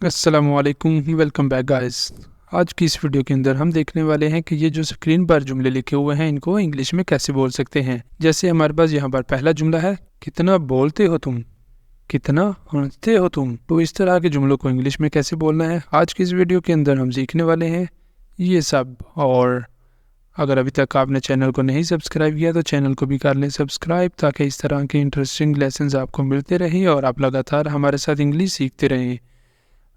अस्सलामुअलैकुम, welcome back guys. आज की इस वीडियो के अंदर हम देखने वाले हैं कि ये जो स्क्रीन पर जुमले लिखे हुए हैं इनको इंग्लिश में कैसे बोल सकते हैं। जैसे हमारे पास यहाँ पर पहला जुमला है, कितना बोलते हो तुम, कितना हंसते हो तुम। तो इस तरह के जुमलों को इंग्लिश में कैसे बोलना है आज की इस वीडियो के अंदर हम सीखने वाले हैं ये सब। और अगर अभी तक आपने चैनल को नहीं सब्सक्राइब किया तो चैनल को भी कर लें सब्सक्राइब, ताकि इस तरह के इंटरेस्टिंग लेसन्स आपको मिलते रहें और आप लगातार हमारे साथ इंग्लिश सीखते रहें।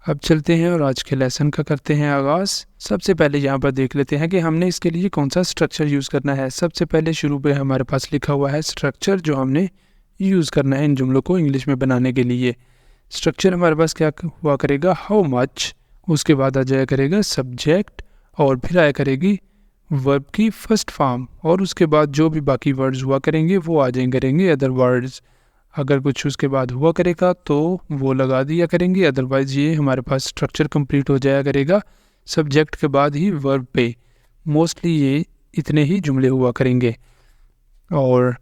अब चलते हैं और आज के लेसन का करते हैं आगाज़। सबसे पहले यहाँ पर देख लेते हैं कि हमने इसके लिए कौन सा स्ट्रक्चर यूज़ करना है। सबसे पहले शुरू पे हमारे पास लिखा हुआ है स्ट्रक्चर, जो हमने यूज़ करना है इन जुमलों को इंग्लिश में बनाने के लिए। स्ट्रक्चर हमारे पास क्या हुआ करेगा, हाउ मच, उसके बाद आ जाया करेगा सब्जेक्ट, और फिर आया करेगी वर्ब की फर्स्ट फॉर्म, और उसके बाद जो भी बाकी वर्ड्स हुआ करेंगे वो आ जाएंगे करेंगे अदर वर्ड्स। अगर कुछ उसके बाद हुआ करेगा तो वो लगा दिया करेंगे, अदरवाइज़ ये हमारे पास स्ट्रक्चर कंप्लीट हो जाया करेगा सब्जेक्ट के बाद ही वर्ब पे। मोस्टली ये इतने ही जुमले हुआ करेंगे। और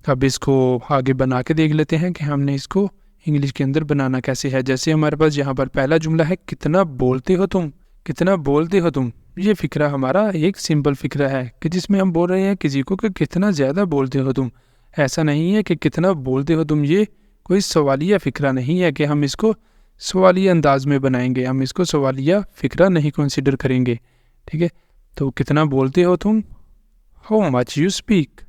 अब इसको आगे बना के देख लेते हैं कि हमने इसको इंग्लिश के अंदर बनाना कैसे है। जैसे हमारे पास यहाँ पर पहला जुमला है, कितना बोलते हो तुम, कितना बोलते हो तुम। ये फ़िक्रा हमारा एक सिंपल फ़िक्रा है कि जिसमें हम बोल रहे हैं किसी को कि कितना ज़्यादा बोलते हो तुम। ऐसा नहीं है कि कितना बोलते हो तुम, ये कोई सवालिया फ़िक्रा नहीं है कि हम इसको सवालिया अंदाज में बनाएंगे, हम इसको सवालिया फ़िक्रा नहीं कंसिडर करेंगे। ठीक है, तो कितना बोलते हो तुम, how much you speak,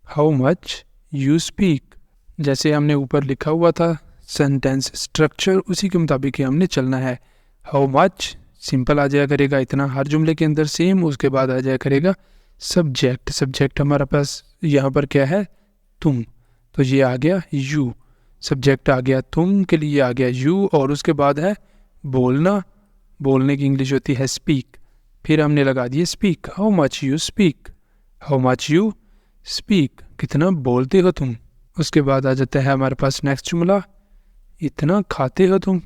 how much you speak. जैसे हमने ऊपर लिखा हुआ था सेंटेंस स्ट्रक्चर, उसी के मुताबिक ही हमने चलना है। हाउ मच सिंपल आ जाया करेगा इतना हर जुमले के अंदर सेम। उसके बाद आ जाया करेगा सब्जेक्ट, सब्जेक्ट हमारा पास यहाँ पर क्या है, तुम, तो ये आ गया यू, सब्जेक्ट आ गया तुम के लिए आ गया यू, और उसके बाद है बोलना, बोलने की इंग्लिश होती है स्पीक। फिर हमने लगा दिए speak, how much you speak, how much you speak, कितना बोलते हो तुम। उसके बाद आ जाता है हमारे पास नेक्स्ट जुमला, इतना खाते हो तुम,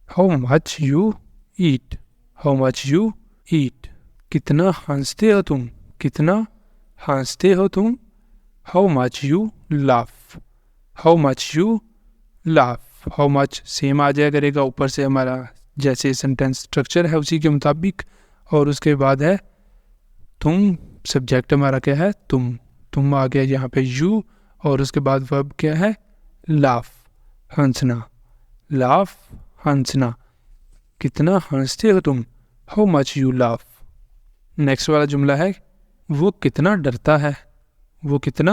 how much you eat, how much you eat, कितना हंसते हो तुम, कितना हंसते हो तुम, how much you laugh, how much you laugh. How much same आ जाया करेगा ऊपर से हमारा जैसे सेंटेंस स्ट्रक्चर है उसी के मुताबिक, और उसके बाद है तुम, सब्जेक्ट हमारा क्या है तुम आ गया यहाँ पे यू, और उसके बाद वर्ब क्या है लाफ, हंसना, लाफ हंसना, कितना हंसते हो तुम, how much you laugh. Next वाला जुमला है, वो कितना डरता है, वो कितना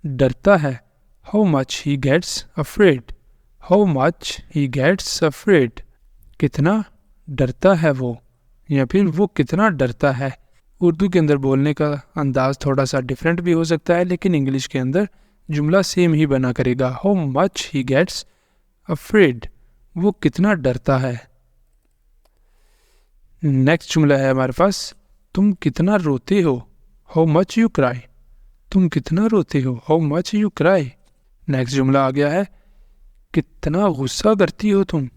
डरता है, how much he gets afraid, how much he gets afraid, कितना डरता है वो, या फिर वो कितना डरता है। उर्दू के अंदर बोलने का अंदाज़ थोड़ा सा डिफरेंट भी हो सकता है, लेकिन इंग्लिश के अंदर जुमला सेम ही बना करेगा, how much he gets afraid, वो कितना डरता है। नेक्स्ट जुमला है हमारे पास, तुम कितना रोते हो, हाउ मच यू क्राई, तुम कितना रोते हो, how much you cry. Next जुमला आ गया है, कितना गुस्सा करती हो तुम,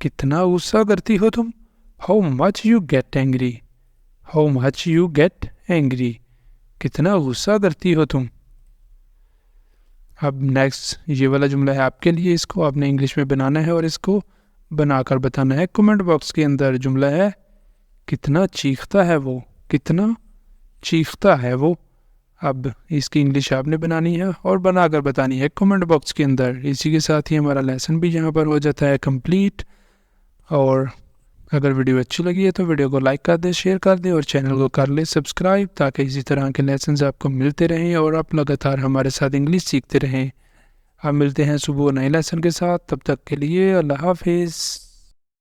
कितना गुस्सा करती हो तुम, how much you get angry, how much you get angry, कितना गुस्सा करती हो तुम। अब नेक्स्ट ये वाला जुमला है आपके लिए, इसको आपने इंग्लिश में बनाना है और इसको बनाकर बताना है कमेंट बॉक्स के अंदर। जुमला है, कितना चीखता है वो, कितना चीखता है वो। अब इसकी इंग्लिश आपने बनानी है और बनाकर बतानी है कमेंट बॉक्स के अंदर। इसी के साथ ही हमारा लेसन भी यहाँ पर हो जाता है कंप्लीट। और अगर वीडियो अच्छी लगी है तो वीडियो को लाइक कर दें, शेयर कर दें और चैनल को कर ले सब्सक्राइब, ताकि इसी तरह के लेसन्स आपको मिलते रहें और आप लगातार हमारे साथ इंग्लिश सीखते रहें। आप मिलते हैं सुबह नए लेसन के साथ, तब तक के लिए अल्लाह हाफिज़।